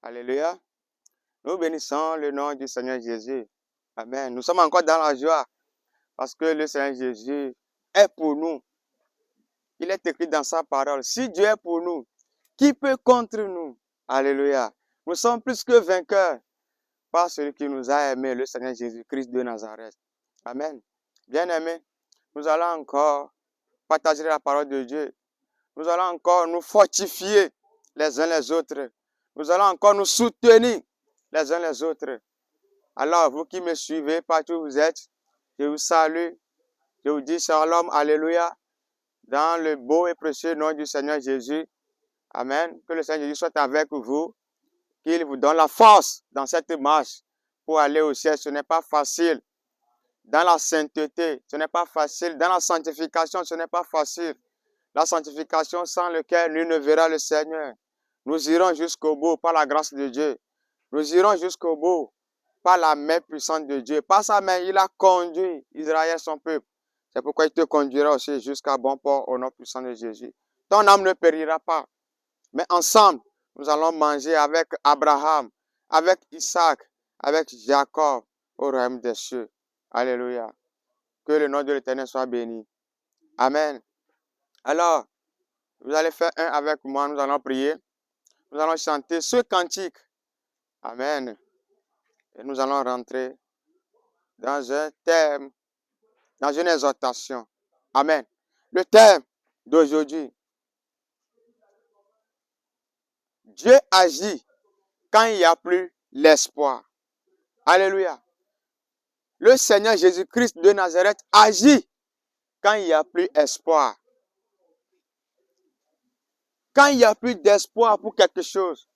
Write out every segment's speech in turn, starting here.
Alléluia. Nous bénissons le nom du Seigneur Jésus. Amen. Nous sommes encore dans la joie parce que le Seigneur Jésus est pour nous. Il est écrit dans sa parole. Si Dieu est pour nous, qui peut contre nous? Alléluia. Nous sommes plus que vainqueurs par celui qui nous a aimés, le Seigneur Jésus-Christ de Nazareth. Amen. Bien-aimés, nous allons encore partager la parole de Dieu. Nous allons encore nous fortifier les uns les autres. Nous allons encore nous soutenir les uns les autres. Alors, vous qui me suivez, partout où vous êtes, je vous salue. Je vous dis shalom, alléluia, dans le beau et précieux nom du Seigneur Jésus. Amen. Que le Seigneur Jésus soit avec vous, qu'il vous donne la force dans cette marche pour aller au ciel. Ce n'est pas facile. Dans la sainteté, ce n'est pas facile. Dans la sanctification, ce n'est pas facile. La sanctification sans laquelle nul ne verra le Seigneur. Nous irons jusqu'au bout par la grâce de Dieu. Nous irons jusqu'au bout par la main puissante de Dieu. Par sa main, il a conduit Israël, son peuple. C'est pourquoi il te conduira aussi jusqu'à bon port au nom puissant de Jésus. Ton âme ne périra pas. Mais ensemble, nous allons manger avec Abraham, avec Isaac, avec Jacob au royaume des cieux. Alléluia. Que le nom de l'Éternel soit béni. Amen. Alors, vous allez faire un avec moi, nous allons prier. Nous allons chanter ce cantique. Amen. Et nous allons rentrer dans un thème, dans une exhortation. Amen. Le thème d'aujourd'hui. Dieu agit quand il n'y a plus l'espoir. Alléluia. Le Seigneur Jésus-Christ de Nazareth agit quand il n'y a plus espoir. Quand il n'y a plus d'espoir pour quelque chose.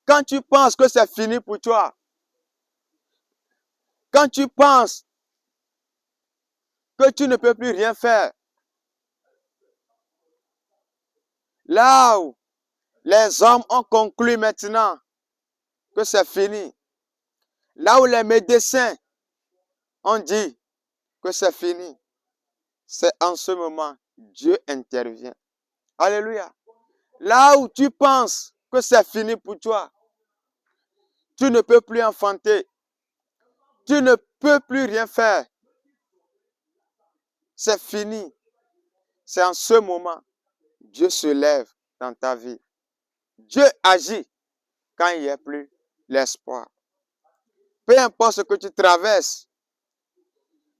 Quand tu penses que c'est fini pour toi. Quand tu penses que tu ne peux plus rien faire. Là où les hommes ont conclu maintenant que c'est fini. Là où les médecins ont dit que c'est fini. C'est en ce moment Dieu intervient. Alléluia. Là où tu penses que c'est fini pour toi. Tu ne peux plus enfanter. Tu ne peux plus rien faire. C'est fini. C'est en ce moment Dieu se lève dans ta vie. Dieu agit quand il n'y a plus l'espoir. Peu importe ce que tu traverses,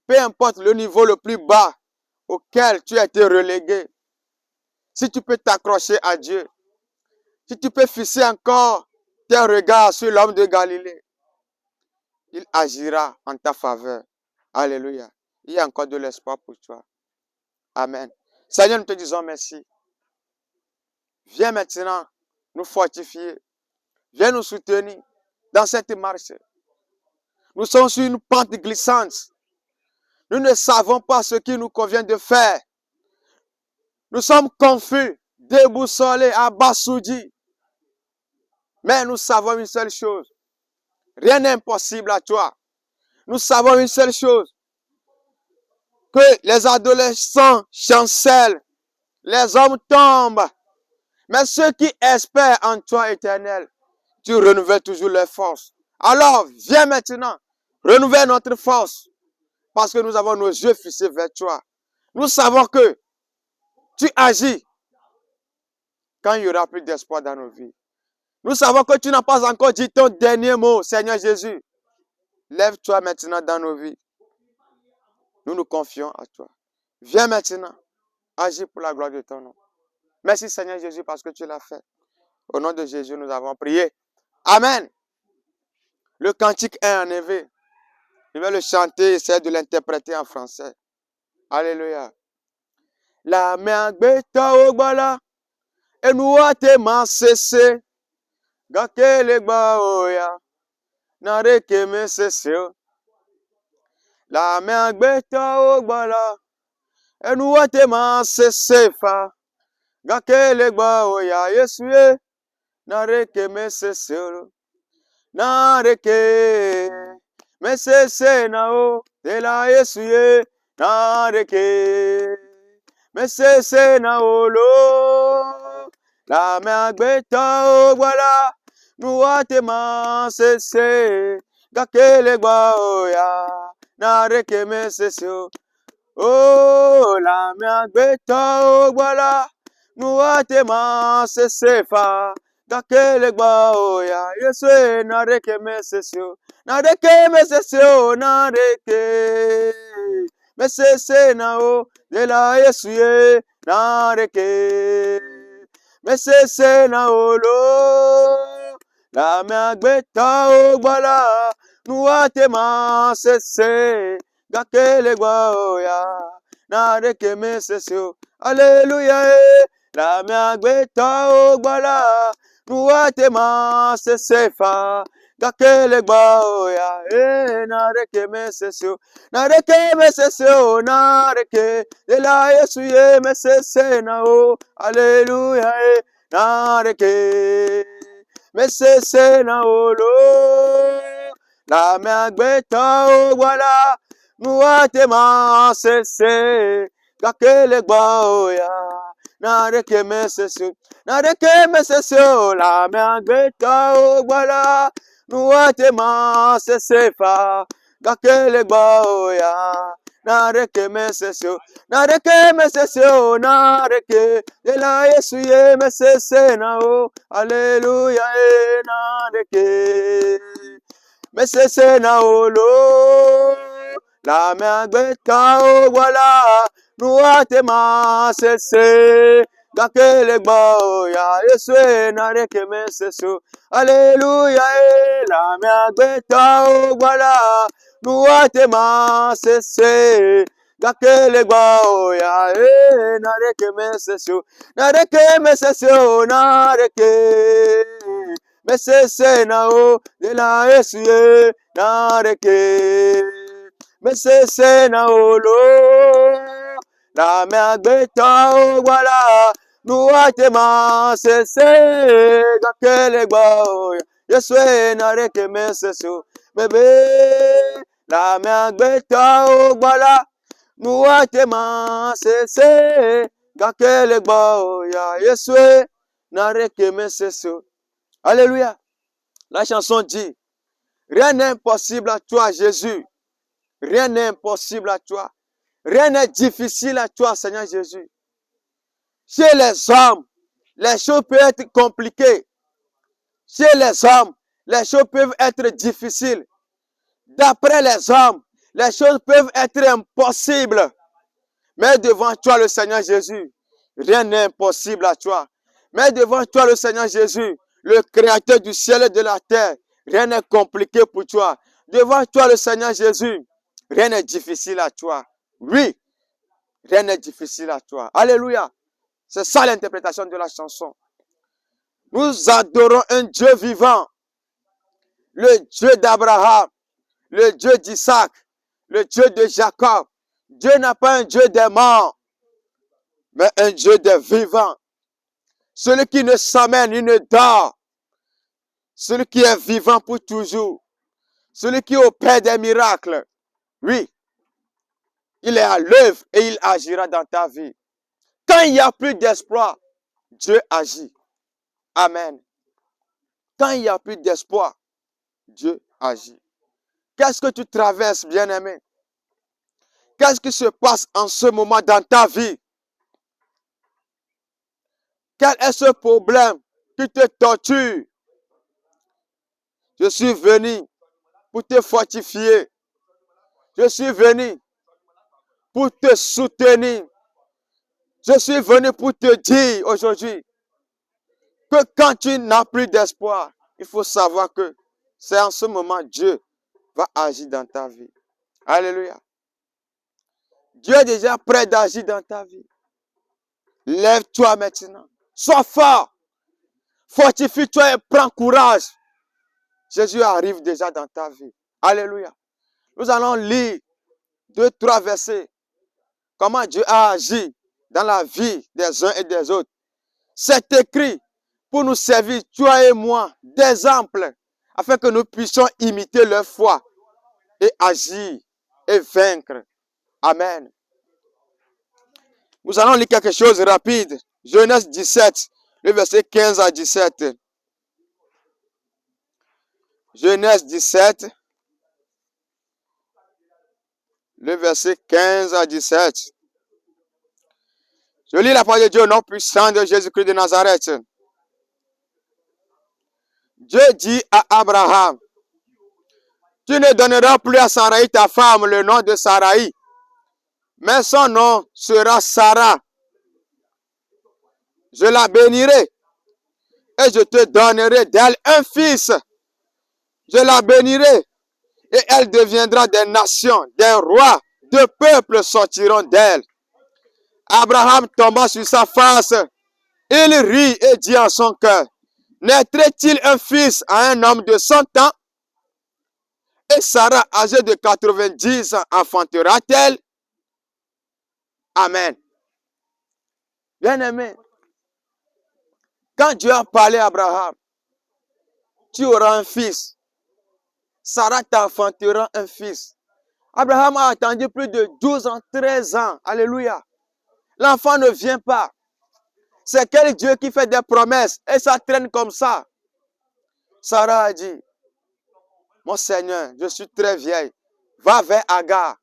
peu importe le niveau le plus bas auquel tu as été relégué, si tu peux t'accrocher à Dieu, si tu peux fixer encore tes regards sur l'homme de Galilée, il agira en ta faveur. Alléluia. Il y a encore de l'espoir pour toi. Amen. Seigneur, nous te disons merci. Viens maintenant nous fortifier. Viens nous soutenir dans cette marche. Nous sommes sur une pente glissante. Nous ne savons pas ce qu'il nous convient de faire. Nous sommes confus, déboussolés, abasourdis. Mais nous savons une seule chose. Rien n'est impossible à toi. Nous savons une seule chose. Que les adolescents chancellent. Les hommes tombent. Mais ceux qui espèrent en toi, Éternel, tu renouvelles toujours leurs forces. Alors, viens maintenant, renouvelle notre force. Parce que nous avons nos yeux fixés vers toi. Nous savons que tu agis quand il n'y aura plus d'espoir dans nos vies. Nous savons que tu n'as pas encore dit ton dernier mot, Seigneur Jésus. Lève-toi maintenant dans nos vies. Nous nous confions à toi. Viens maintenant, agis pour la gloire de ton nom. Merci Seigneur Jésus parce que tu l'as fait. Au nom de Jésus, nous avons prié. Amen. Le cantique est en effet. Je vais le chanter, essayer de l'interpréter en français. Alléluia. La main bêta au bala. Et nous a tellement cessé. Gake le baoya. Nare ke me cessé. La main bêta au bala. Et nous a tellement cessé. Gake le baoya. Yesuye. Nare ke me cessé. Nare ke me cessé nao. De la Yesuye. Nare ke me cessé nao lo. La main bêta au voilà. nous atema cessé, gakele gbaoya, nareke me cessé. Oh, la mia gbeta ogbala, nous atema cessé fa, gakele gbaoya, Yesu nareke me cessé, nareke me cessé, nareke me cessé na o, de la Yesu ye, nareke. Mesese na olo, la miagbeta ogbala, nuatema sese, gakele gwaoya, na reke mesese o, Alléluia, la miagbeta ogbala, nuatema sese fa, gakele gwaoya, na reke mesese o, na reke mesese o, na reke, de la Yesu ye mesese na o, Alléluia, nareke, mesese na olo, la miagbeta ogbala, nuatema sese, gakele gbaoya, nareke mesese, la miagbeta ogbala, nuatema sese fa, gakele gbaoya, nareke mesese, nareke mesese, nareke, de la Yesu ye mesese na o, Alléluia, nareke, mesese na olo, la miagbeta ogbala, nuatema sese, gakele gbaoya, Yesu nareke mesese, Alléluia, la miagbeta ogbala, nuatema sese, gakele gbaoya, nareke mesese, nareke mesese, nareke mesese na o, de la Yesu ye, nareke mesese na olo, la miagbeta ogbala, nuatema sese, gakele gbaoya, Yesu nareke mesese, bebe, la miagbeta ogbala, nuatema sese, gakele gbaoya, Yesu nareke mesese. Alléluia. La chanson dit, rien n'est impossible à toi, Jésus. Rien n'est impossible à toi. Rien n'est difficile à toi, Seigneur Jésus. Chez les hommes, les choses peuvent être compliquées. Chez les hommes, les choses peuvent être difficiles. D'après les hommes, les choses peuvent être impossibles. Mais devant toi, le Seigneur Jésus, rien n'est impossible à toi. Mais devant toi, le Seigneur Jésus, le Créateur du ciel et de la terre, rien n'est compliqué pour toi. Devant toi, le Seigneur Jésus, rien n'est difficile à toi. Oui, rien n'est difficile à toi. Alléluia. C'est ça l'interprétation de la chanson. Nous adorons un Dieu vivant, le Dieu d'Abraham, le Dieu d'Isaac, le Dieu de Jacob. Dieu n'a pas un Dieu des morts, mais un Dieu des vivants. Celui qui ne s'amène, il ne dort. Celui qui est vivant pour toujours. Celui qui opère des miracles. Oui, il est à l'œuvre et il agira dans ta vie. Quand il n'y a plus d'espoir, Dieu agit. Amen. Quand il n'y a plus d'espoir, Dieu agit. Qu'est-ce que tu traverses, bien-aimé? Qu'est-ce qui se passe en ce moment dans ta vie? Quel est ce problème qui te torture? Je suis venu pour te fortifier. Je suis venu pour te soutenir. Je suis venu pour te dire aujourd'hui que quand tu n'as plus d'espoir, il faut savoir que c'est en ce moment Dieu va agir dans ta vie. Alléluia. Dieu est déjà prêt d'agir dans ta vie. Lève-toi maintenant. Sois fort. Fortifie-toi et prends courage. Jésus arrive déjà dans ta vie. Alléluia. Nous allons lire 2-3 versets. Comment Dieu a agi dans la vie des uns et des autres. C'est écrit pour nous servir, toi et moi, d'exemple, afin que nous puissions imiter leur foi et agir et vaincre. Amen. Nous allons lire quelque chose de rapide. Genèse 17, le verset 15 à 17. Genèse 17, le verset 15 à 17. Je lis la parole de Dieu au nom puissant de Jésus-Christ de Nazareth. Dieu dit à Abraham, tu ne donneras plus à Sarai ta femme le nom de Sarai, mais son nom sera Sarah. Je la bénirai et je te donnerai d'elle un fils. Je la bénirai et elle deviendra des nations, des rois, de peuples sortiront d'elle. Abraham tomba sur sa face. Il rit et dit en son cœur, naîtrait-il un fils à un homme de 100 ans? Et Sarah, âgée de 90 ans, enfantera-t-elle? Amen. Bien-aimé, quand Dieu a parlé à Abraham, tu auras un fils. Sarah t'enfantera un fils. Abraham a attendu plus de 12 ans, 13 ans. Alléluia. L'enfant ne vient pas. C'est quel Dieu qui fait des promesses et ça traîne comme ça. Sarah a dit, mon Seigneur, je suis très vieille. Va vers Agar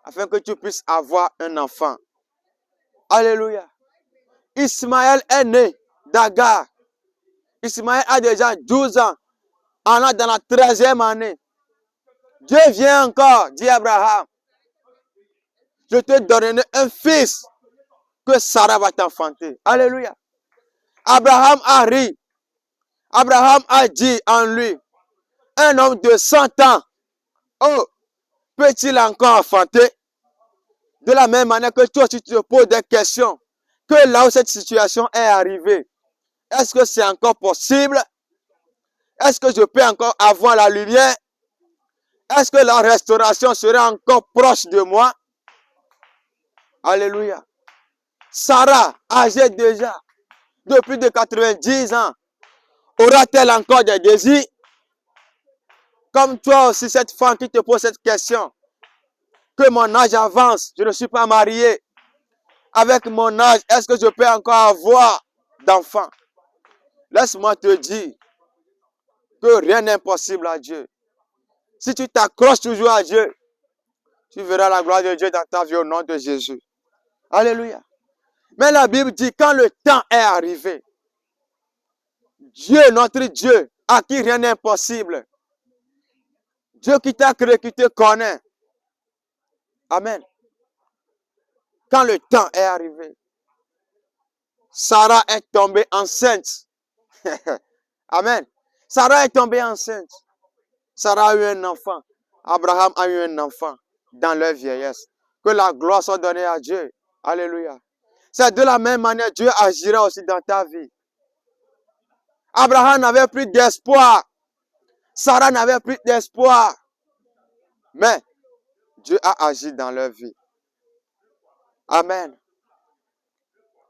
afin que tu puisses avoir un enfant. Alléluia. Ismaël est né d'Agar. Ismaël a déjà 12 ans. On est dans la 13e année. Dieu vient encore, dit Abraham. Je te donnerai un fils que Sarah va t'enfanter. Alléluia. Abraham a ri. Abraham a dit en lui, un homme de 100 ans, oh, peut-il encore enfanter? De la même manière que toi, tu te poses des questions, que là où cette situation est arrivée, est-ce que c'est encore possible? Est-ce que je peux encore avoir la lumière? Est-ce que la restauration sera encore proche de moi? Alléluia. Sarah, âgée déjà de plus de 90 ans, aura-t-elle encore des désirs? Comme toi aussi, cette femme qui te pose cette question, que mon âge avance, je ne suis pas marié. Avec mon âge, est-ce que je peux encore avoir d'enfants? Laisse-moi te dire que rien n'est impossible à Dieu. Si tu t'accroches toujours à Dieu, tu verras la gloire de Dieu dans ta vie au nom de Jésus. Alléluia. Mais la Bible dit, quand le temps est arrivé, Dieu, notre Dieu, à qui rien n'est impossible, Dieu qui t'a créé, qui te connaît. Amen. Quand le temps est arrivé, Sarah est tombée enceinte. Amen. Sarah est tombée enceinte. Sarah a eu un enfant. Abraham a eu un enfant dans leur vieillesse. Que la gloire soit donnée à Dieu. Alléluia. C'est de la même manière Dieu agira aussi dans ta vie. Abraham n'avait plus d'espoir. Sarah n'avait plus d'espoir. Mais Dieu a agi dans leur vie. Amen.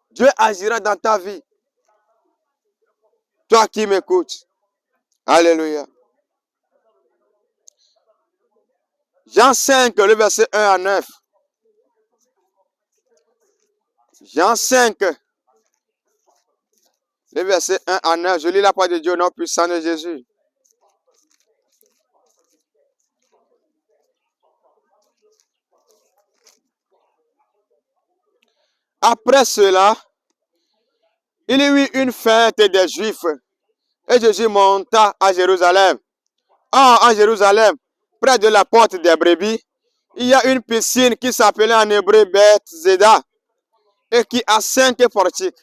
Dieu agira dans ta vie. Toi qui m'écoutes. Alléluia. Jean 5, le verset 1 à 9. Jean 5, le verset 1 à 9. Je lis la parole de Dieu au nom puissant de Jésus. Après cela, il y eut une fête des Juifs et Jésus monta à Jérusalem. Or, en Jérusalem, près de la porte des brebis, il y a une piscine qui s'appelait en hébreu Beth-Zéda et qui a 5 portiques.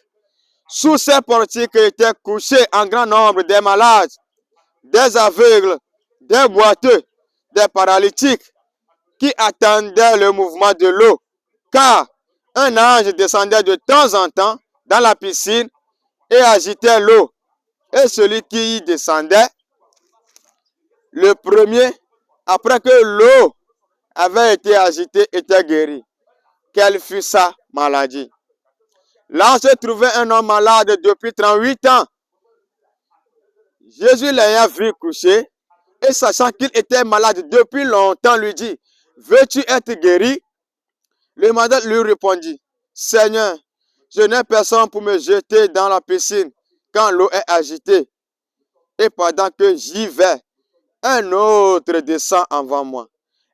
Sous ces portiques étaient couchés en grand nombre des malades, des aveugles, des boiteux, des paralytiques qui attendaient le mouvement de l'eau. Car un ange descendait de temps en temps dans la piscine et agitait l'eau. Et celui qui y descendait, le premier, après que l'eau avait été agitée, était guéri. Quelle fut sa maladie? Là se trouvait un homme malade depuis 38 ans. Jésus l'ayant vu coucher et sachant qu'il était malade depuis longtemps, lui dit, veux-tu être guéri? Le malade lui répondit, Seigneur, je n'ai personne pour me jeter dans la piscine quand l'eau est agitée. Et pendant que j'y vais, Un autre descend avant moi.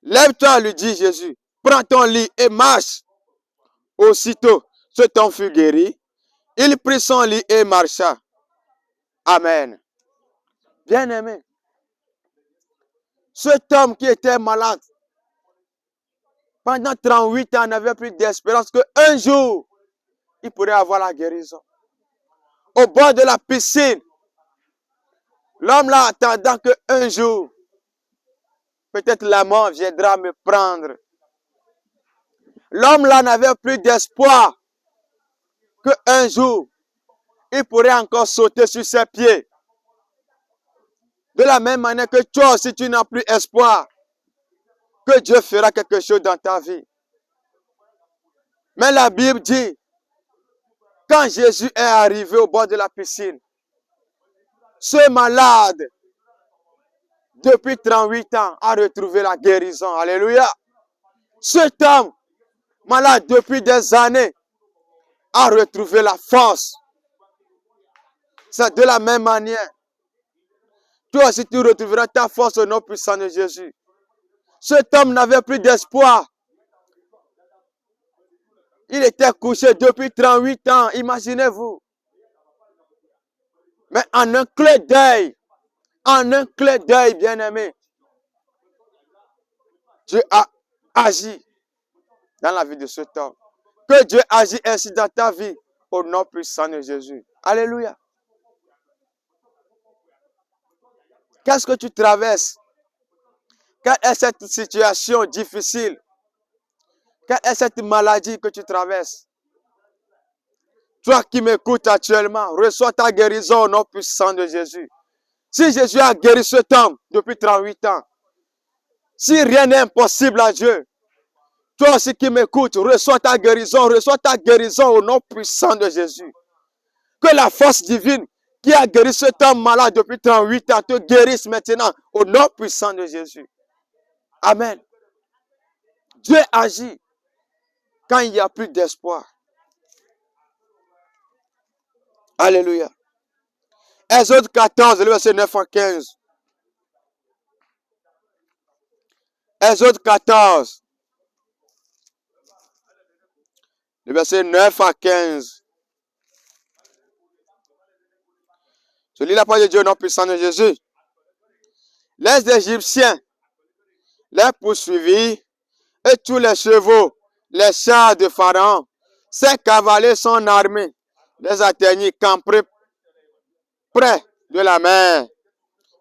Lève-toi, lui dit Jésus. Prends ton lit et marche. Aussitôt, cet homme fut guéri. Il prit son lit et marcha. Amen. Bien-aimé, cet homme qui était malade, pendant 38 ans, n'avait plus d'espérance qu'un jour, il pourrait avoir la guérison. Au bord de la piscine, l'homme là attendant qu'un jour, peut-être la mort viendra me prendre. L'homme là n'avait plus d'espoir qu'un jour, il pourrait encore sauter sur ses pieds. De la même manière que toi aussi, tu n'as plus espoir que Dieu fera quelque chose dans ta vie. Mais la Bible dit, quand Jésus est arrivé au bord de la piscine, ce malade, depuis 38 ans, a retrouvé la guérison. Alléluia. Cet homme, malade depuis des années, a retrouvé la force. C'est de la même manière. Toi aussi, tu retrouveras ta force au nom puissant de Jésus. Cet homme n'avait plus d'espoir. Il était couché depuis 38 ans, imaginez-vous. Mais en un clin d'œil, bien-aimé, Dieu a agi dans la vie de cet homme. Que Dieu agisse ainsi dans ta vie, au nom puissant de Jésus. Alléluia. Qu'est-ce que tu traverses? Quelle est cette situation difficile? Quelle est cette maladie que tu traverses? Toi qui m'écoutes actuellement, reçois ta guérison au nom puissant de Jésus. Si Jésus a guéri cet homme depuis 38 ans, si rien n'est impossible à Dieu, toi aussi qui m'écoutes, reçois ta guérison au nom puissant de Jésus. Que la force divine qui a guéri cet homme malade depuis 38 ans te guérisse maintenant au nom puissant de Jésus. Amen. Dieu agit quand il n'y a plus d'espoir. Alléluia. Exode 14, le verset 9 à 15. Exode 14, le verset 9 à 15. Je lis la parole de Dieu au nom puissant de Jésus. Les Égyptiens les poursuivirent et tous les chevaux, les chars de Pharaon, ses cavaliers, son armée, les atteignirent campés près de la mer,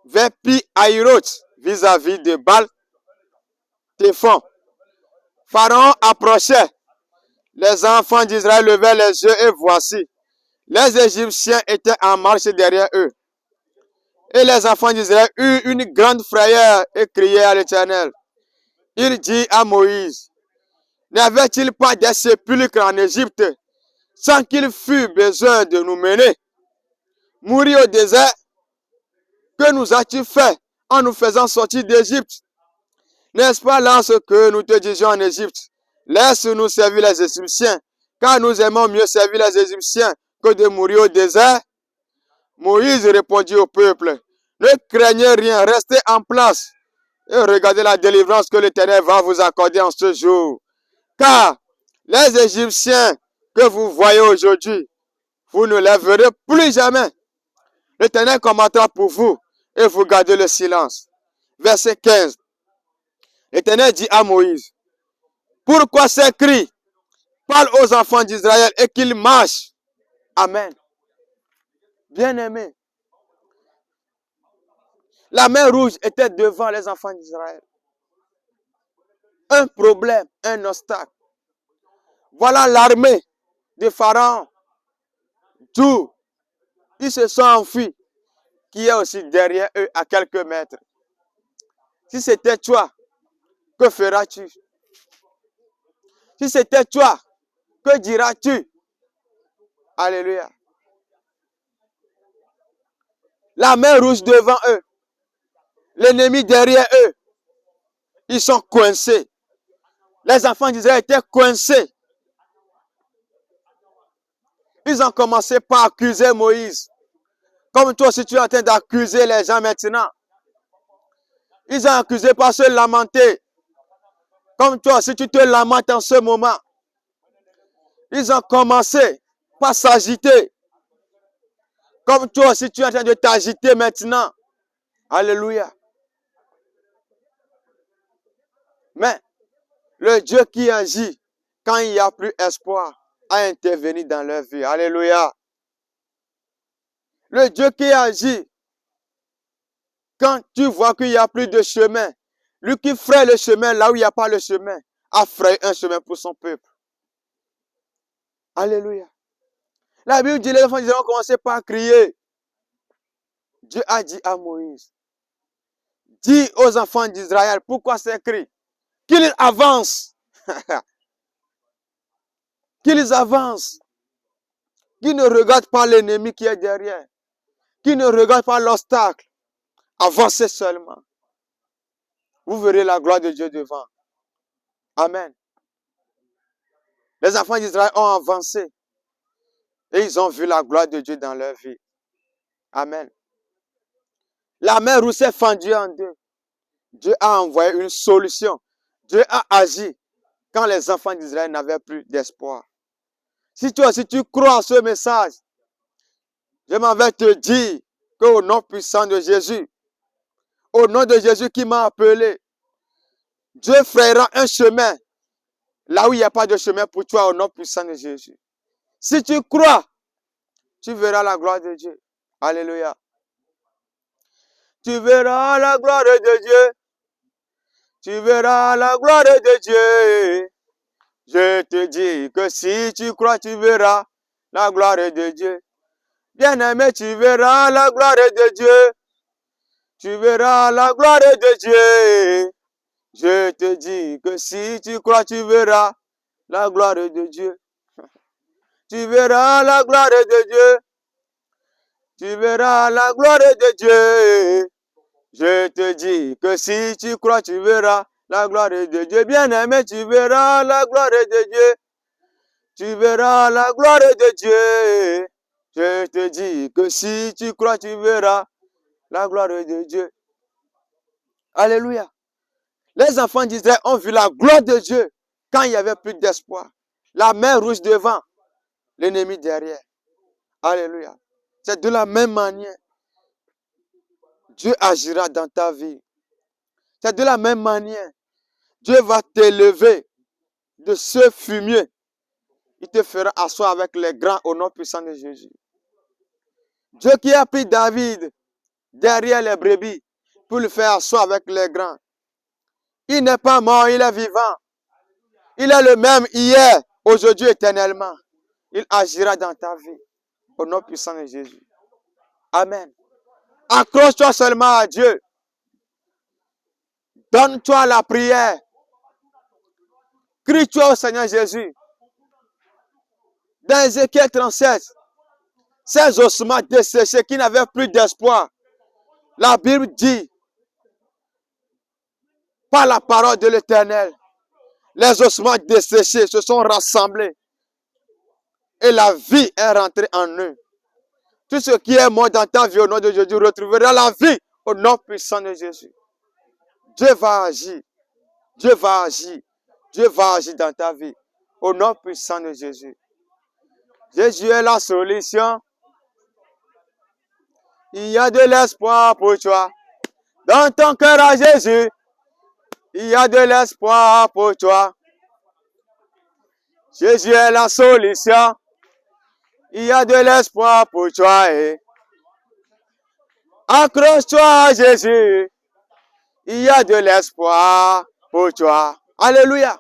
vers Pi-Hahiroth, vis-à-vis de Baal-Téphon. Pharaon approchait. Les enfants d'Israël levaient les yeux et voici, les Égyptiens étaient en marche derrière eux. Et les enfants d'Israël eurent une grande frayeur et criaient à l'Éternel. Il dit à Moïse, n'avait-il pas des sépulcres en Égypte sans qu'il fût besoin de nous mener? Mourir au désert, que nous as-tu fait en nous faisant sortir d'Égypte? N'est-ce pas là ce que nous te disions en Égypte? Laisse-nous servir les Égyptiens, car nous aimons mieux servir les Égyptiens que de mourir au désert. Moïse répondit au peuple, ne craignez rien, restez en place et regardez la délivrance que l'Éternel va vous accorder en ce jour. Car les Égyptiens que vous voyez aujourd'hui, vous ne les verrez plus jamais. L'Éternel commentera pour vous et vous gardez le silence. Verset 15. L'Éternel dit à Moïse, pourquoi ces cris? Parle aux enfants d'Israël et qu'ils marchent. Amen. Bien-aimés, la mer rouge était devant les enfants d'Israël. Un problème, un obstacle. Voilà l'armée de Pharaon. D'où ils se sont enfuis, qui est aussi derrière eux à quelques mètres. Si c'était toi, que feras-tu? Si c'était toi, que diras-tu? Alléluia. La mer rouge devant eux. L'ennemi derrière eux. Ils sont coincés. Les enfants d'Israël étaient coincés. Ils ont commencé par accuser Moïse. Comme toi, si tu es en train d'accuser les gens maintenant. Ils ont accusé par se lamenter. Comme toi, si tu te lamentes en ce moment, ils ont commencé par s'agiter. Comme toi, si tu es en train de t'agiter maintenant. Alléluia. Mais le Dieu qui agit quand il n'y a plus espoir a intervenu dans leur vie. Alléluia. Le Dieu qui agit quand tu vois qu'il n'y a plus de chemin. Lui qui fraye le chemin là où il n'y a pas le chemin, a frayé un chemin pour son peuple. Alléluia. La Bible dit, les enfants d'Israël ont commencé par crier. Dieu a dit à Moïse, dis aux enfants d'Israël, pourquoi ces cris? Qu'ils avancent. Qu'ils avancent. Qu'ils ne regardent pas l'ennemi qui est derrière. Qu'ils ne regardent pas l'obstacle. Avancez seulement. Vous verrez la gloire de Dieu devant. Amen. Les enfants d'Israël ont avancé. Et ils ont vu la gloire de Dieu dans leur vie. Amen. La mer Rouge s'est fendue en deux. Dieu a envoyé une solution. Dieu a agi quand les enfants d'Israël n'avaient plus d'espoir. Si toi aussi tu crois à ce message, je m'en vais te dire qu'au nom puissant de Jésus, au nom de Jésus qui m'a appelé, Dieu frayera un chemin là où il n'y a pas de chemin pour toi au nom puissant de Jésus. Si tu crois, tu verras la gloire de Dieu. Alléluia. Tu verras la gloire de Dieu. Tu verras la gloire de Dieu. Je te dis que si tu crois, tu verras la gloire de Dieu. Bien-aimé, tu verras la gloire de Dieu. Tu verras la gloire de Dieu. Je te dis que si tu crois, tu verras la gloire de Dieu. Tu verras la gloire de Dieu. Tu verras la gloire de Dieu. Je te dis que si tu crois, tu verras la gloire de Dieu. Bien-aimé, tu verras la gloire de Dieu. Tu verras la gloire de Dieu. Je te dis que si tu crois, tu verras la gloire de Dieu. Alléluia. Les enfants d'Israël ont vu la gloire de Dieu quand il n'y avait plus d'espoir. La mer Rouge devant, l'ennemi derrière. Alléluia. C'est de la même manière. Dieu agira dans ta vie. C'est de la même manière. Dieu va t'élever de ce fumier. Il te fera asseoir avec les grands au nom puissant de Jésus. Dieu qui a pris David derrière les brebis pour le faire asseoir avec les grands. Il n'est pas mort, il est vivant. Il est le même hier, aujourd'hui, éternellement. Il agira dans ta vie au nom puissant de Jésus. Amen. Accroche-toi seulement à Dieu. Donne-toi la prière. Crie-toi au Seigneur Jésus. Dans Ézéchiel 37, ces ossements desséchés qui n'avaient plus d'espoir, la Bible dit, par la parole de l'Éternel, les ossements desséchés se sont rassemblés et la vie est rentrée en eux. Tout ce qui est mort dans ta vie au nom de Jésus retrouvera la vie au nom puissant de Jésus. Dieu va agir. Dieu va agir. Dieu va agir dans ta vie au nom puissant de Jésus. Jésus est la solution. Il y a de l'espoir pour toi. Dans ton cœur à Jésus, il y a de l'espoir pour toi. Jésus est la solution. Il y a de l'espoir pour toi. Accroche-toi à Jésus. Il y a de l'espoir pour toi. Alléluia.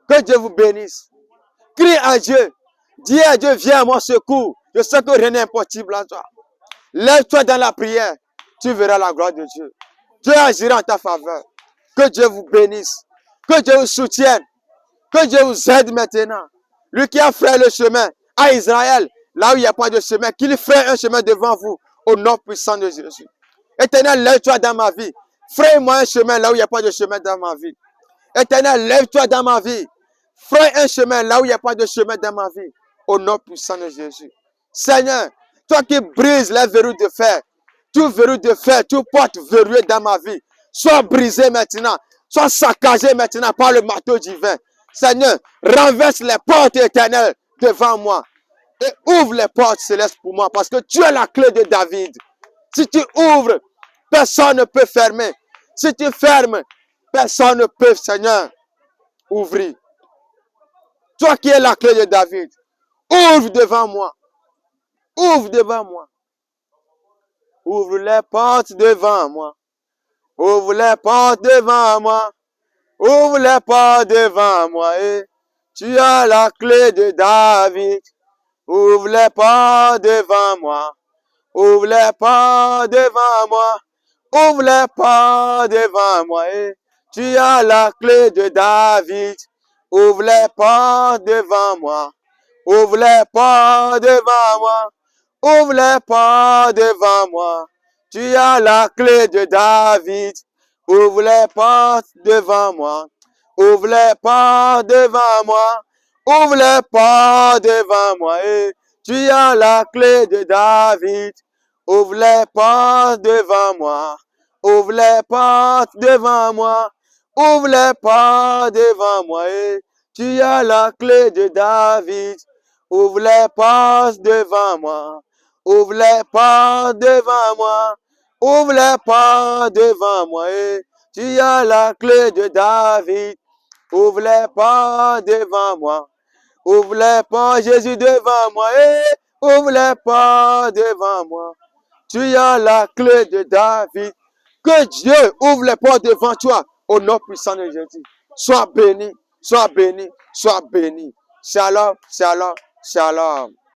Que Dieu vous bénisse. Crie à Dieu. Dis à Dieu, viens à mon secours. Je sais que rien n'est impossible à toi. Lève-toi dans la prière. Tu verras la gloire de Dieu. Dieu agira en ta faveur. Que Dieu vous bénisse. Que Dieu vous soutienne. Que Dieu vous aide maintenant. Lui qui a fait le chemin à Israël, là où il n'y a pas de chemin, qu'il fait un chemin devant vous, au nom puissant de Jésus. Éternel, lève-toi dans ma vie. Fraye-moi un chemin là où il n'y a pas de chemin dans ma vie. Éternel, lève-toi dans ma vie. Fraye un chemin là où il n'y a pas de chemin dans ma vie. Au nom puissant de Jésus. Seigneur, toi qui brises les verrous de fer, tout verrou de fer, tout porte verrouillé dans ma vie, soient brisés maintenant, soient saccagés maintenant par le marteau divin. Seigneur, renverse les portes éternelles devant moi et ouvre les portes célestes pour moi parce que tu as la clé de David. Si tu ouvres, personne ne peut fermer. Si tu fermes, personne ne peut, Seigneur, ouvrir. Toi qui es la clé de David, ouvre devant moi. Ouvre devant moi. Ouvre les portes devant moi. Ouvre les portes devant moi. Ouvre les portes devant moi. Et tu as la clé de David. Ouvre les portes devant moi. Ouvre les portes devant moi. Ouvre les portes devant moi. Et tu as la clé de David. Ouvre les portes devant moi. Ouvre les portes devant moi. Ouvre les portes devant moi. Tu as la clé de David. Ouvre les portes devant moi. Ouvre les portes devant moi. Ouvre les portes devant moi. Et tu as la clé de David. Ouvre les portes devant moi. Ouvre les portes devant moi. Ouvre les portes devant moi. Et tu as la clé de David. Ouvre les portes devant moi. Ouvre les portes devant moi. Ouvre les portes devant moi. Et tu as la clé de David. Ouvre les portes devant moi. Ouvre les portes, Jésus, devant moi. Et ouvre les portes devant moi. Tu as la clé de David. Que Dieu ouvre les portes devant toi. Au nom puissant de Jésus. Sois béni, sois béni, sois béni. Shalom, shalom, shalom.